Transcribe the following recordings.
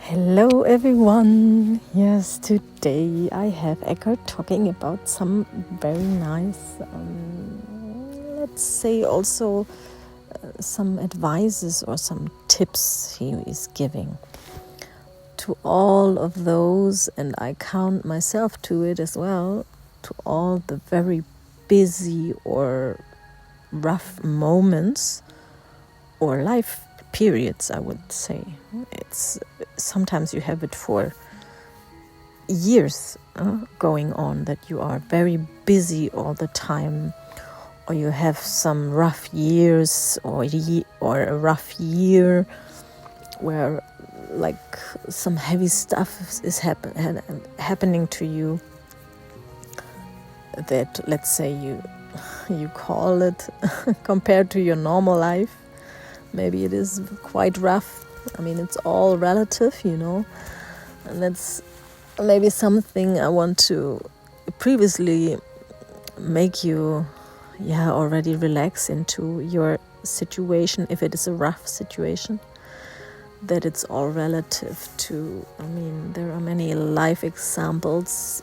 Hello everyone. Yes, today I have Eckhart talking about some very nice, let's say also some advices or some tips he is giving to all of those, and I count myself to it as well, to all the very busy or rough moments or life periods, I would say. It's sometimes you have it for years going on, that you are very busy all the time, or you have some rough years or a rough year where like some heavy stuff is happening to you, that let's say you call it compared to your normal life, maybe it is quite rough. I mean, it's all relative, and that's maybe something I want to previously make you already relax into your situation, if it is a rough situation, that it's all relative to, I mean, there are many life examples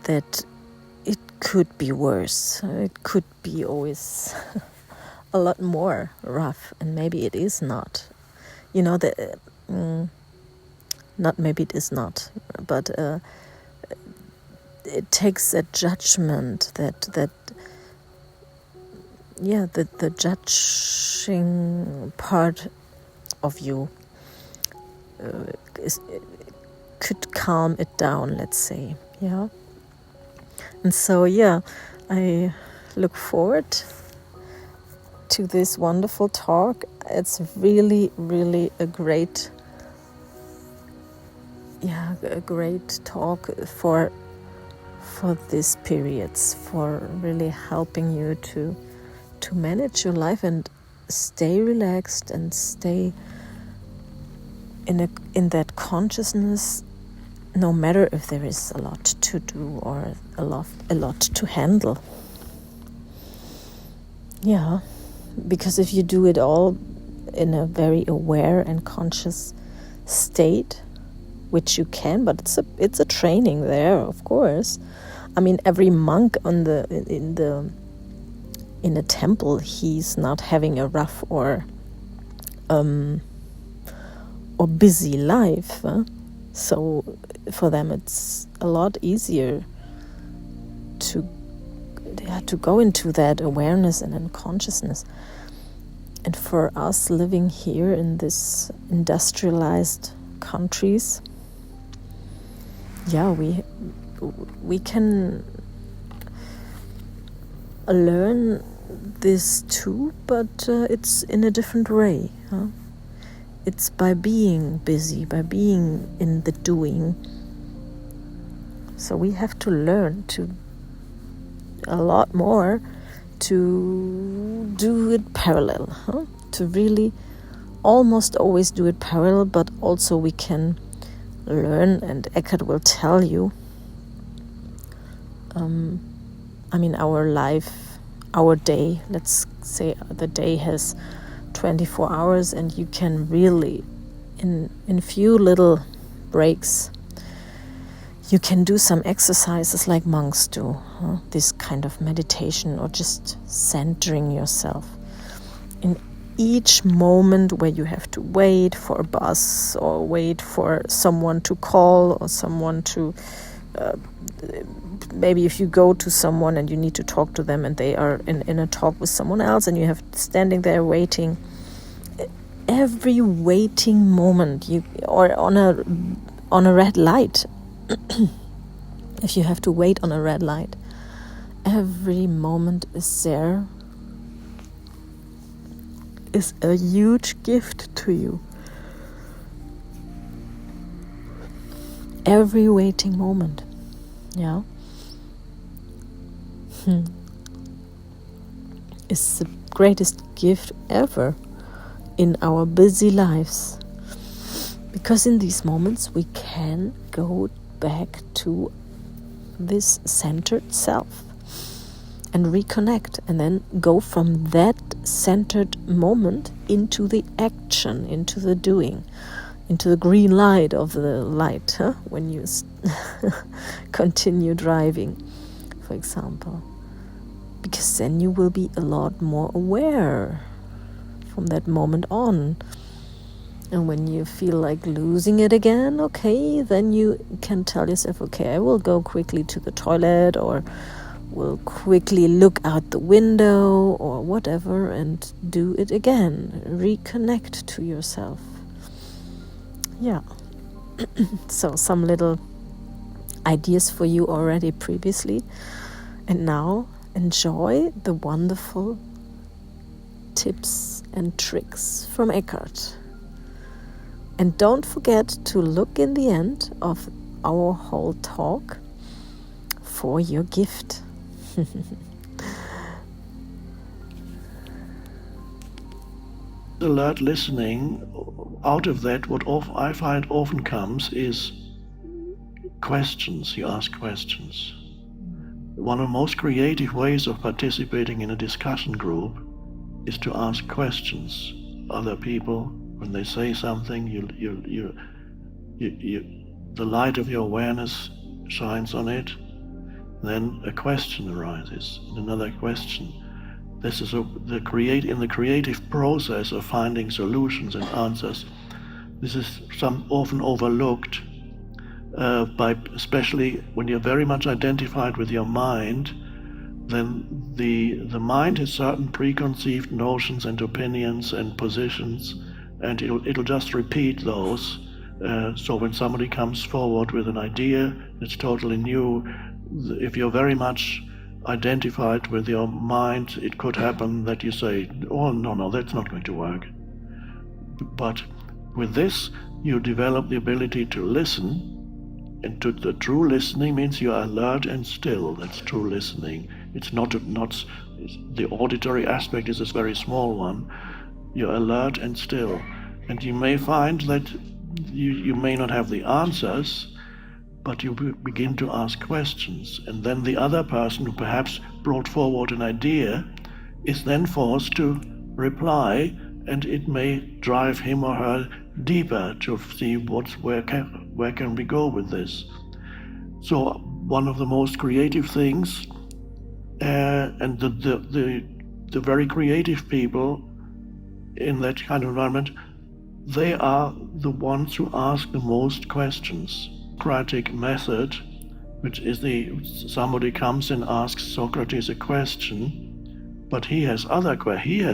that it could be worse. It could be always a lot more rough, and maybe it is not. Not maybe it is not, but it takes a judgment that the judging part of you could calm it down, let's say, And so, I look forward to this wonderful talk. It's really, really a great talk for these periods, for really helping you to manage your life and stay relaxed and stay in that consciousness, no matter if there is a lot to do or a lot to handle. Because if you do it all in a very aware and conscious state, which you can, but it's a training there, of course. I mean, every monk in a temple, he's not having a rough or busy life. So for them, it's a lot easier to go into that awareness and in consciousness. And for us living here in this industrialized countries, we can learn this too, but it's in a different way. It's by being busy, by being in the doing. So we have to learn a lot more to do it parallel, to really almost always do it parallel, but also we can learn, and Eckhart will tell you, our life, our day, let's say the day has 24 hours, and you can really, in few little breaks, you can do some exercises like monks do, this kind of meditation, or just centering yourself in each moment where you have to wait for a bus, or wait for someone to call, or someone to maybe if you go to someone and you need to talk to them, and they are in a talk with someone else, and you have standing there waiting. Every waiting moment, or on a red light, if you have to wait on a red light, every moment is a huge gift to you. every waiting moment. Yeah. Is the greatest gift ever in our busy lives. Because in these moments we can go back to this centered self and reconnect, and then go from that centered moment into the action, into the doing, into the green light of the light, when you continue driving, for example. Because then you will be a lot more aware from that moment on. And when you feel like losing it again, okay, then you can tell yourself, okay, I will go quickly to the toilet, or will quickly look out the window, or whatever, and do it again. Reconnect to yourself. Yeah. So some little ideas for you already previously. And now enjoy the wonderful tips and tricks from Eckhart. And don't forget to look in the end of our whole talk for your gift. Alert listening, out of that, what I find often comes is questions. You ask questions. One of the most creative ways of participating in a discussion group is to ask questions. Other people, when they say something, the light of your awareness shines on it. Then a question arises, and another question. This is in the creative process of finding solutions and answers. This is often overlooked, especially when you're very much identified with your mind. Then the mind has certain preconceived notions and opinions and positions, and it'll just repeat those. So when somebody comes forward with an idea that's totally new, if you're very much identified with your mind, it could happen that you say, oh, no, that's not going to work. But with this, you develop the ability to listen, and the true listening means you are alert and still. That's true listening. It's not the auditory aspect is a very small one. You're alert and still. And you may find that you may not have the answers, but you begin to ask questions, and then the other person who perhaps brought forward an idea is then forced to reply, and it may drive him or her deeper to see where can we go with this. So one of the most creative things, and the very creative people in that kind of environment, they are the ones who ask the most questions. Socratic method, which is somebody comes and asks Socrates a question, but he has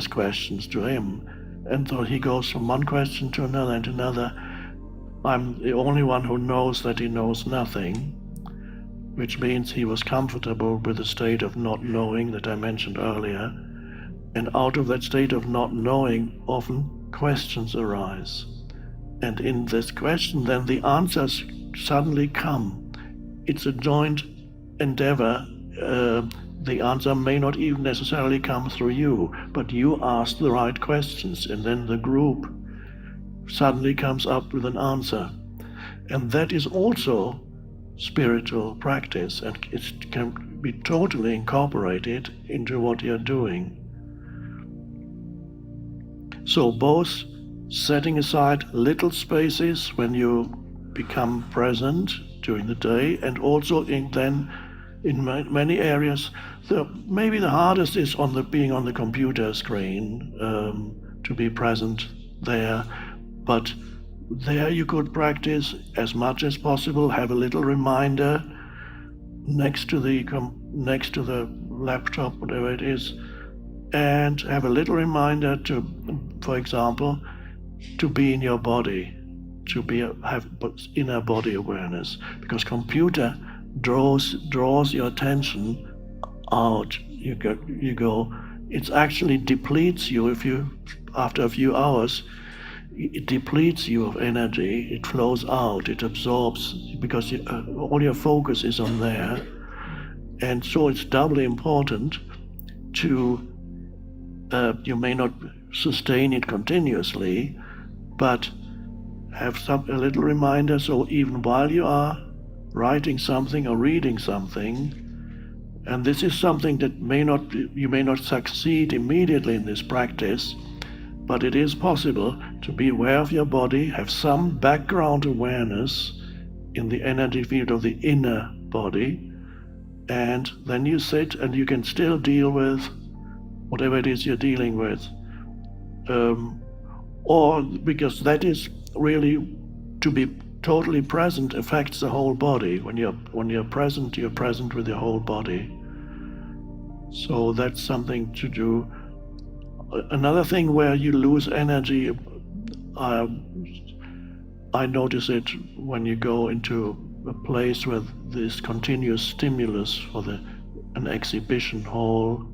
questions to him, and so he goes from one question to another and another. I'm the only one who knows that he knows nothing, which means he was comfortable with the state of not knowing that I mentioned earlier, and out of that state of not knowing, often questions arise. And in this question, then the answers suddenly come. It's a joint endeavor. The answer may not even necessarily come through you, but you ask the right questions, and then the group suddenly comes up with an answer. And that is also spiritual practice, and it can be totally incorporated into what you're doing. So both setting aside little spaces when you become present during the day, and also in many areas, maybe the hardest is being on the computer screen, to be present there. But there you could practice as much as possible. Have a little reminder next to the laptop, whatever it is, and have a little reminder to, for example, to be in your body, have inner body awareness, because computer draws your attention out. You go. It actually depletes you if you, after a few hours, it depletes you of energy, it flows out, it absorbs, because all your focus is on there. And so it's doubly important to, you may not sustain it continuously, but have a little reminder, so even while you are writing something or reading something, and this is something that you may not succeed immediately in this practice, but it is possible to be aware of your body, have some background awareness in the energy field of the inner body, and then you sit and you can still deal with whatever it is you're dealing with. Or because that is really, to be totally present affects the whole body. When you're present with your whole body. So that's something to do. Another thing where you lose energy, I notice it when you go into a place with this continuous stimulus for an exhibition hall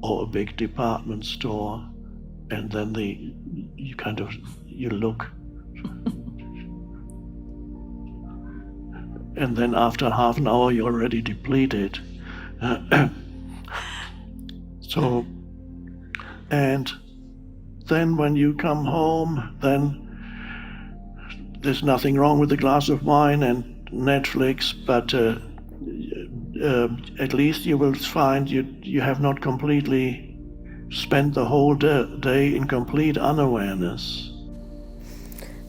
or a big department store, and then you look, and then after half an hour you're already depleted. So, and then when you come home, then there's nothing wrong with a glass of wine and Netflix, but at least you will find you have not completely spent the whole day in complete unawareness.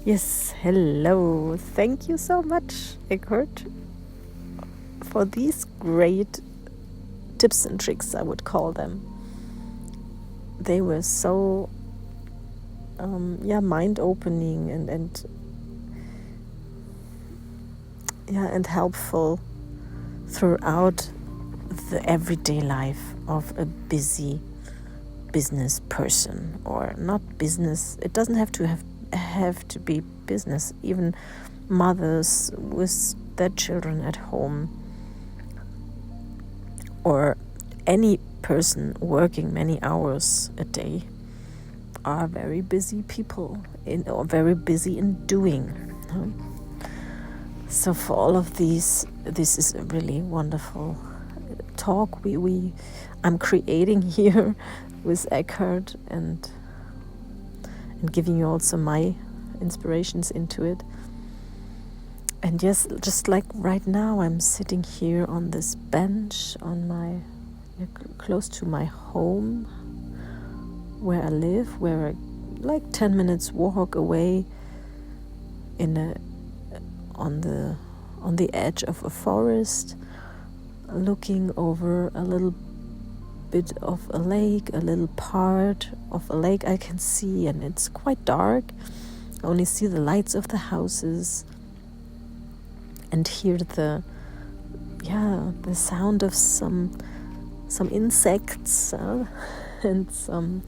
Yes, hello. Thank you so much, Eckhart, for these great tips and tricks, I would call them. They were so mind-opening and helpful throughout the everyday life of a busy business person, or not business. It doesn't have to be business. Even mothers with their children at home, or any person working many hours a day, are very busy people or very busy in doing. So for all of these, this is a really wonderful talk I'm creating here with Eckhart and giving you also my inspirations into it. And yes, just like right now, I'm sitting here on this bench close to my home where I live, where I, like 10 minutes walk away on the edge of a forest, looking over a little bit of a lake, a little part of a lake I can see, and it's quite dark. I only see the lights of the houses and hear the sound of some insects and some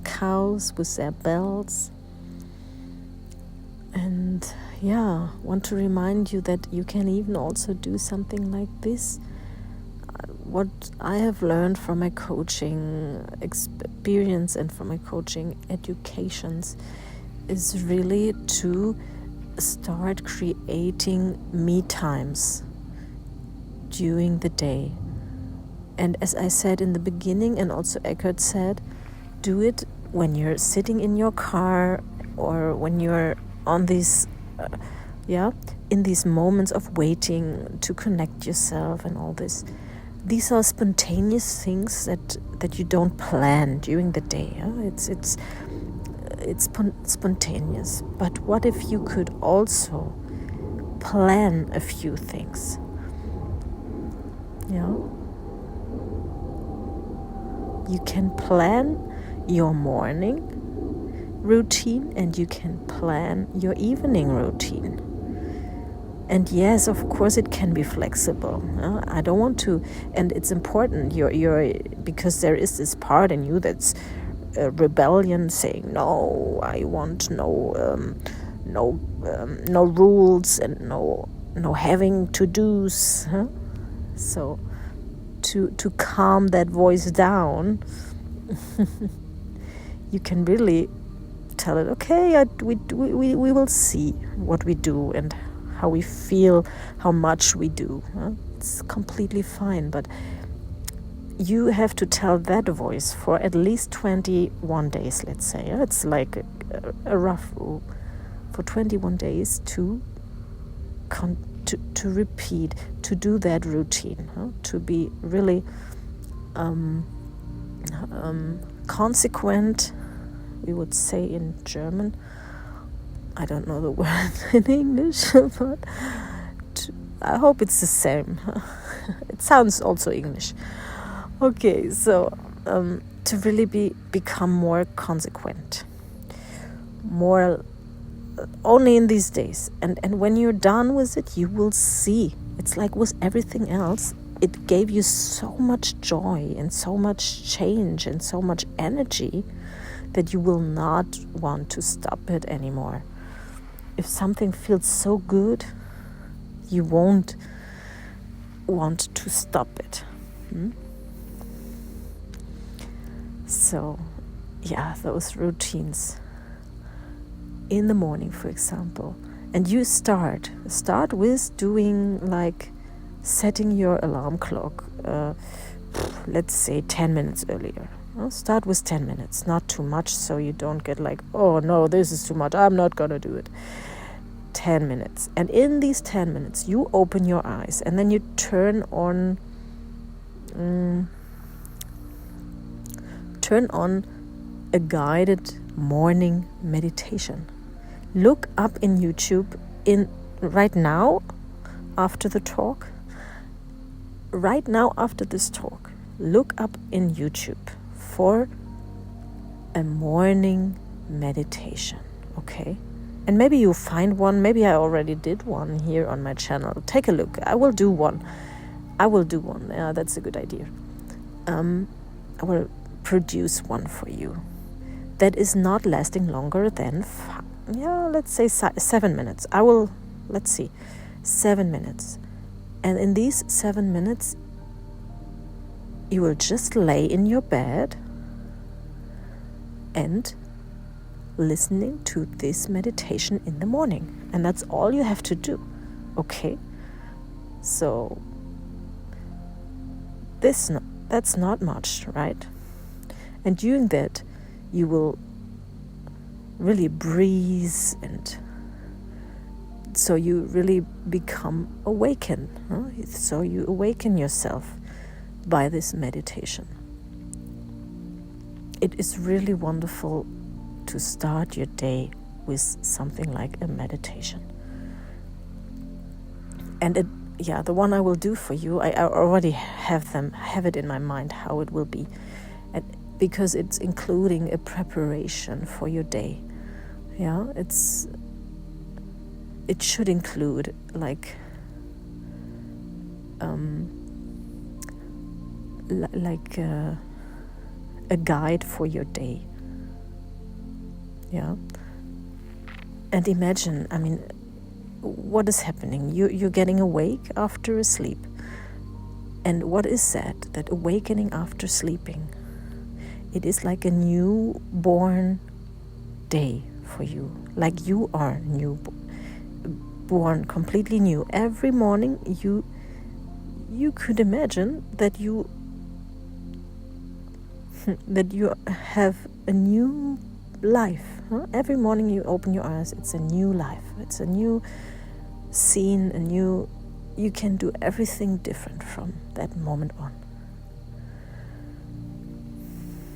cows with their bells. And want to remind you that you can even also do something like this. What I have learned from my coaching experience and from my coaching educations is really to start creating me times during the day. And as I said in the beginning, and also Eckhart said, do it when you're sitting in your car, or when you're on these in these moments of waiting to connect yourself and all this. These are spontaneous things that you don't plan during the day. It's spontaneous. But what if you could also plan a few things? You can plan your morning routine, and you can plan your evening routine. And yes, of course, it can be flexible. I don't want to, and it's important. Because there is this part in you that's rebellion, saying no. I want no rules and no having to do's. So to calm that voice down, you can really tell it, okay, we will see what we do and how we feel, how much we do. It's completely fine, but you have to tell that voice for at least 21 days, let's say. It's like a rough rule. For 21 days to repeat, to do that routine, to be really consequent, we would say in German. I don't know the word in English, but I hope it's the same. It sounds also English. Okay, so to really become more consequent, more only in these days. And when you're done with it, you will see. It's like with everything else, it gave you so much joy and so much change and so much energy that you will not want to stop it anymore. If something feels so good, you won't want to stop it. So, yeah, those routines. In the morning, for example, and you start with doing like setting your alarm clock, let's say 10 minutes earlier. Start with 10 minutes, not too much, so you don't get like, oh no, this is too much, I'm not gonna do it. 10 minutes. And in these 10 minutes, you open your eyes and then you turn on a guided morning meditation. Look up in YouTube right now after the talk. Right now after this talk, look up in YouTube for a morning meditation, okay? And maybe you find one, maybe I already did one here on my channel. Take a look. I will do one. Yeah, that's a good idea. I will produce one for you that is not lasting longer than let's say 7 minutes. 7 minutes. And in these 7 minutes, you will just lay in your bed and listening to this meditation in the morning. And that's all you have to do. Okay? So, that's not much, right? And during that, you will really breathe, and so you really become awakened. So you awaken yourself by this meditation. It is really wonderful to start your day with something like a meditation. And the one I will do for you, I already have it in my mind how it will be, and because it's including a preparation for your day. Yeah, it should include like a guide for your day. Yeah. And imagine, what is happening? You're getting awake after a sleep. And what is that awakening after sleeping? It is like a newborn day for you. Like you are born completely new. Every morning you could imagine that you have a new life. Every morning you open your eyes, it's a new life. It's a new scene, you can do everything different from that moment on.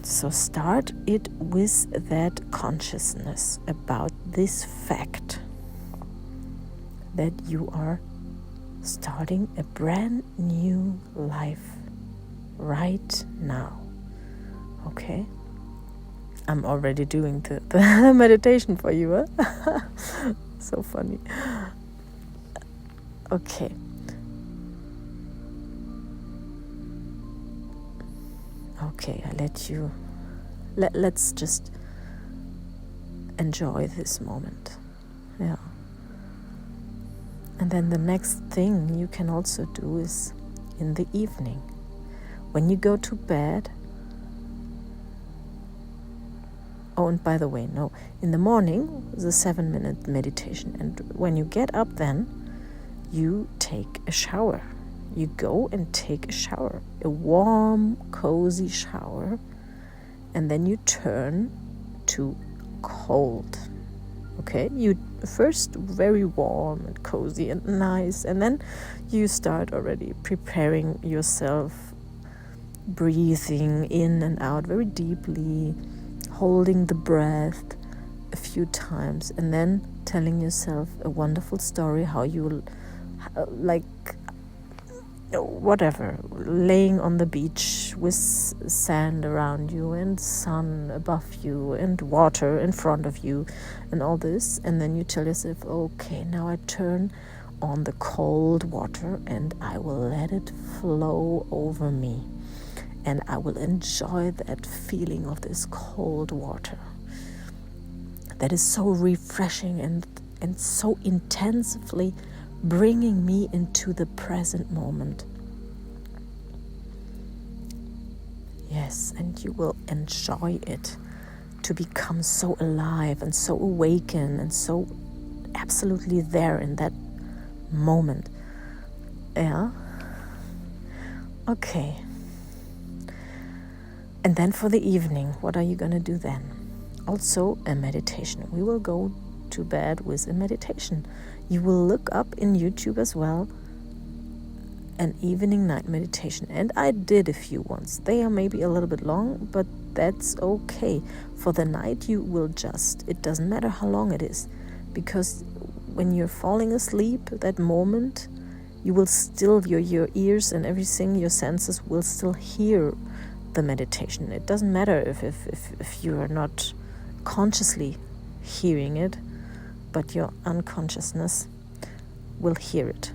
So start it with that consciousness about this fact that you are starting a brand new life right now. Okay? I'm already doing the meditation for you, huh? So funny. Okay. Okay, I let you... Let's just enjoy this moment. Yeah. And then the next thing you can also do is in the evening. When you go to bed, Oh, and by the way, no, in the morning, the 7-minute meditation. And when you get up then, you take a shower. You go and take a shower, a warm, cozy shower, and then you turn to cold. Okay, you first very warm and cozy and nice, and then you start already preparing yourself, breathing in and out very deeply, holding the breath a few times, and then telling yourself a wonderful story how you will, whatever, laying on the beach with sand around you and sun above you and water in front of you and all this, and then you tell yourself, okay, now I turn on the cold water and I will let it flow over me, and I will enjoy that feeling of this cold water that is so refreshing and so intensively bringing me into the present moment. Yes, and you will enjoy it to become so alive and so awakened and so absolutely there in that moment. Yeah? Okay. And then for the evening, what are you going to do then? Also a meditation. We will go to bed with a meditation. You will look up in YouTube as well an evening night meditation. And I did a few once. They are maybe a little bit long, but that's okay. For the night you will it doesn't matter how long it is, because when you're falling asleep, that moment, you will still, your ears and everything, your senses will still hear the meditation. It doesn't matter if you are not consciously hearing it, but your unconsciousness will hear it.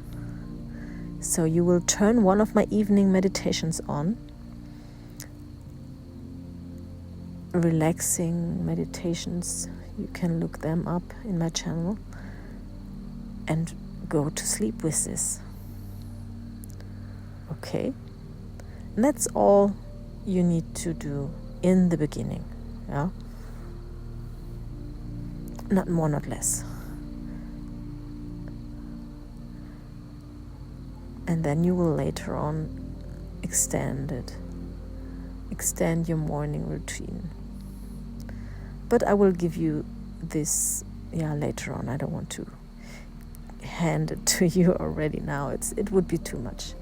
So you will turn one of my evening meditations on, relaxing meditations. You can look them up in my channel and go to sleep with this. Okay? And that's all you need to do in the beginning. Yeah? Not more, not less. And then you will later on extend your morning routine. But I will give you this later on. I don't want to hand it to you already now. It would be too much.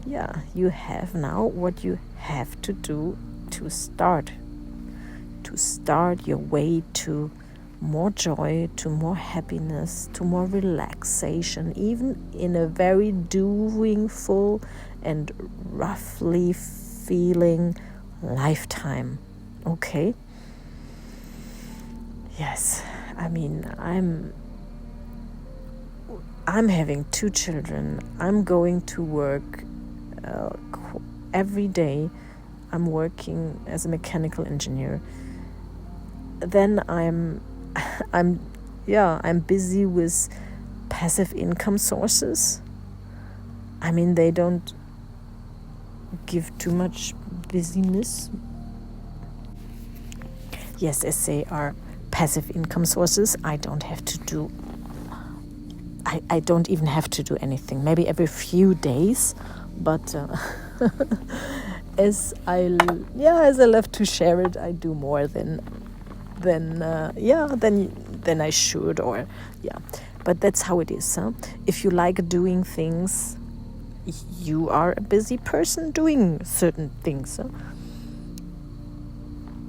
Yeah, you have now what you have to do to start your way to more joy, to more happiness, to more relaxation, even in a very doingful and roughly feeling lifetime. Okay? Yes, I mean, I'm having 2 children. I'm going to work every day. I'm working as a mechanical engineer. Then I'm busy with passive income sources. I mean, they don't give too much busyness. Yes, as they are passive income sources, I don't even have to do anything. Maybe every few days, but as I love to share it, I do more than I should, but that's how it is. If you like doing things, you are a busy person doing certain things,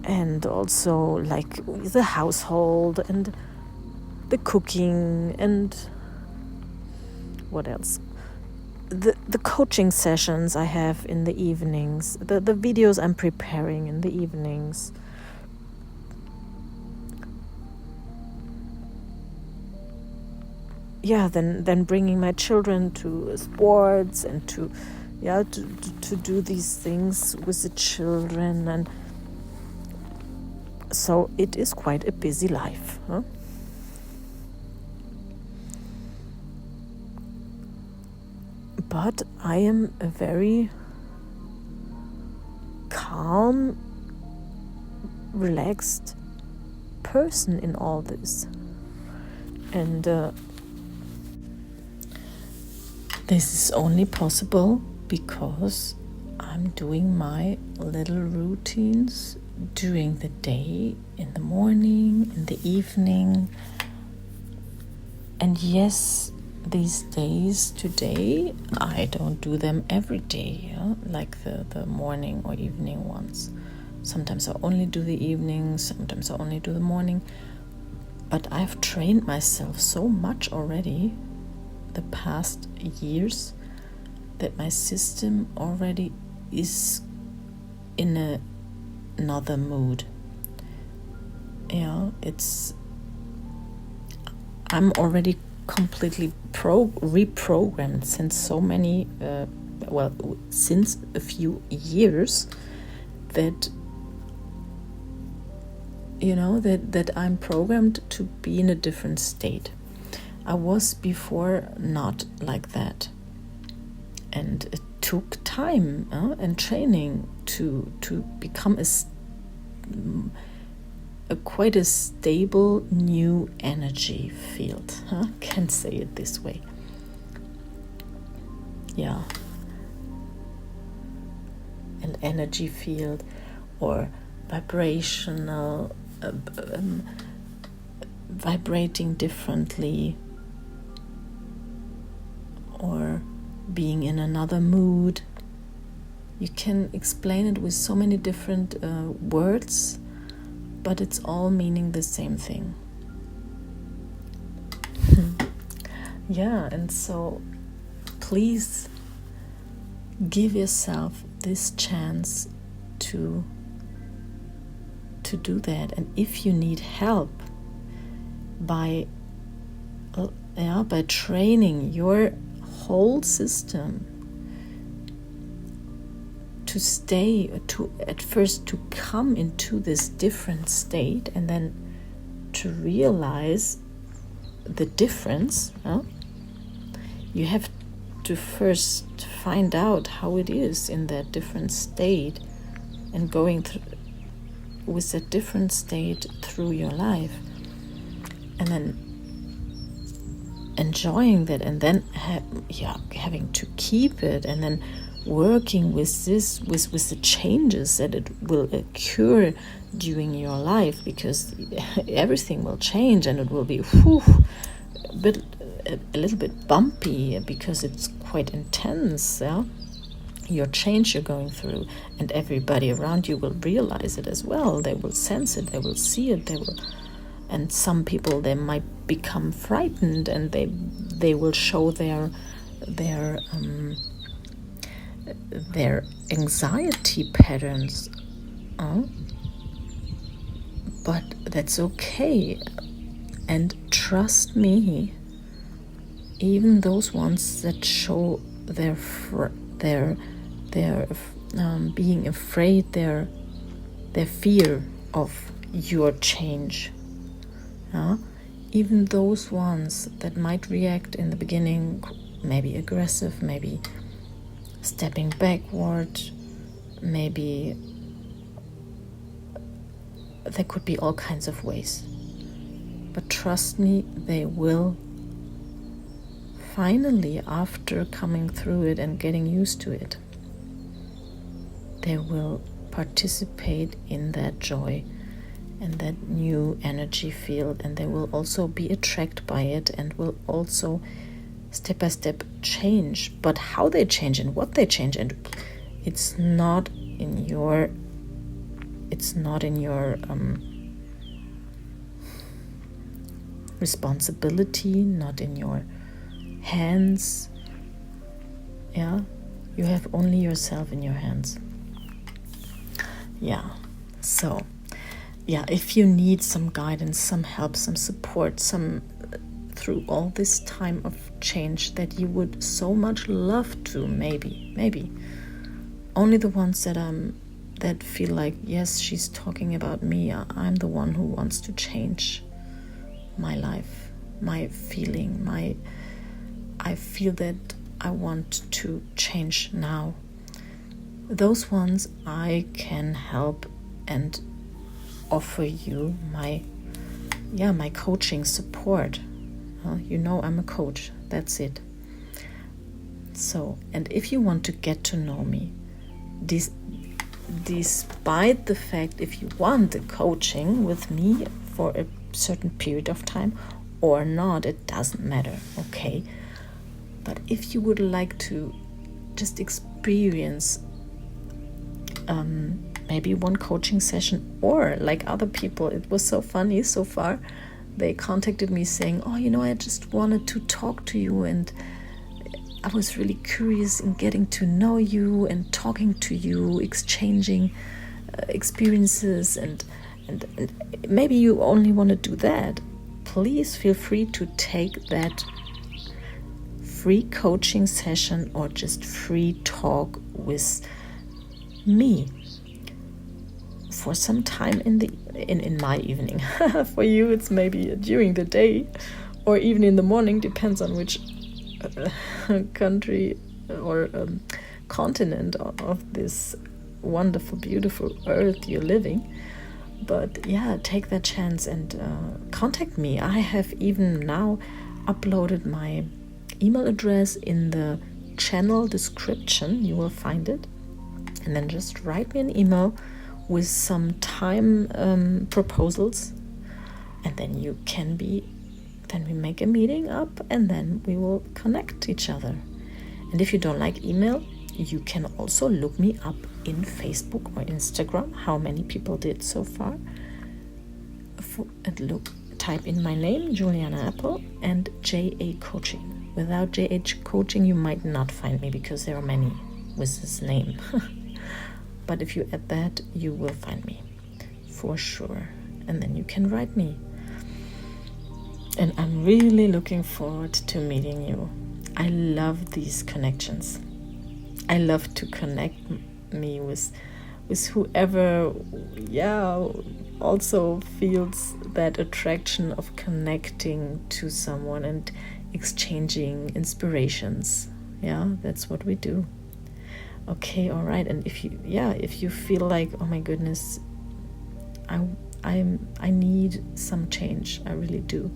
and also like the household and the cooking and what else, the coaching sessions I have in the evenings, the videos I'm preparing in the evenings. Then bringing my children to sports and to do these things with the children, and so it is quite a busy life. But I am a very calm, relaxed person in all this. And this is only possible because I'm doing my little routines during the day, in the morning, in the evening. And yes, these days today, I don't do them every day, like the morning or evening ones. Sometimes I only do the evening, sometimes I only do the morning. But I've trained myself so much already the past years that my system already is in another mood. I'm already completely reprogrammed since so many, since a few years, that that I'm programmed to be in a different state. I was before not like that, and it took time and training to become a quite a stable new energy field. Can say it this way. Yeah, an energy field or vibrational. Vibrating differently, or being in another mood. You can explain it with so many different words, but it's all meaning the same thing. Yeah, and so please give yourself this chance to do that. And if you need help by training your whole system to at first to come into this different state, and then to realize the difference, you have to first find out how it is in that different state, and going through with a different state through your life, and then enjoying that, and then having to keep it, and then working with this, with the changes that it will occur during your life, because everything will change, and it will be a little bit bumpy, because it's quite intense. Your change you're going through, and everybody around you will realize it as well. They will sense it, they will see it, and some people, they might become frightened, and they will show their anxiety patterns. But that's okay. And trust me, even those ones that show their being afraid, their fear of your change, even those ones that might react in the beginning, maybe aggressive, maybe stepping backward, maybe there could be all kinds of ways. But trust me, they will finally, after coming through it and getting used to it, they will participate in that joy and that new energy field, and they will also be attracted by it, and will also step by step change. But how they change and what they change, and it's not in your responsibility, not in your hands. You have only yourself in your hands. So if you need some guidance, some help, some support, through all this time of change that you would so much love to, maybe only the ones that feel like, yes, she's talking about me, I'm the one who wants to change my life, my feeling, I feel that I want to change now. Those ones I can help and offer you my my coaching support. I'm a coach. That's it. So, and if you want to get to know me, despite the fact if you want the coaching with me for a certain period of time or not, it doesn't matter, okay? But if you would like to just experience maybe one coaching session, or like other people, it was so funny so far, they contacted me saying, I just wanted to talk to you, and I was really curious in getting to know you and talking to you, exchanging experiences, and maybe you only want to do that. Please feel free to take that free coaching session or just free talk with me for some time in my evening. For you, it's maybe during the day or even in the morning, depends on which country or continent of this wonderful, beautiful earth you're living. But yeah, take that chance and contact me. I have even now uploaded my email address in the channel description. You will find it, and then just write me an email with some time proposals, and then we make a meeting up, and then we will connect each other. And if you don't like email, you can also look me up in Facebook or Instagram. How many people did so far? Type in my name, Juliane Appel, and J.A. Coaching. Without J.H. Coaching, you might not find me, because there are many with this name. But if you add that, you will find me for sure. And then you can write me. And I'm really looking forward to meeting you. I love these connections. I love to connect me with whoever, also feels that attraction of connecting to someone and exchanging inspirations. Yeah, that's what we do. Okay, all right. And if you feel like, oh my goodness, I need some change, I really do,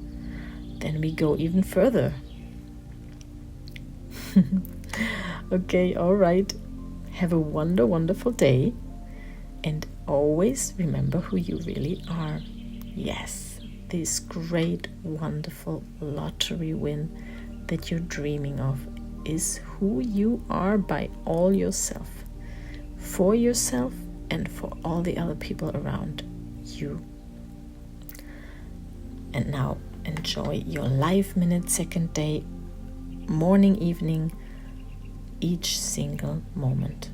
then we go even further. Okay, all right. Have a wonderful day, and always remember who you really are. Yes, this great, wonderful lottery win that you're dreaming of is who you are by all yourself, for yourself and for all the other people around you. And now enjoy your life, minute, second, day, morning, evening, each single moment.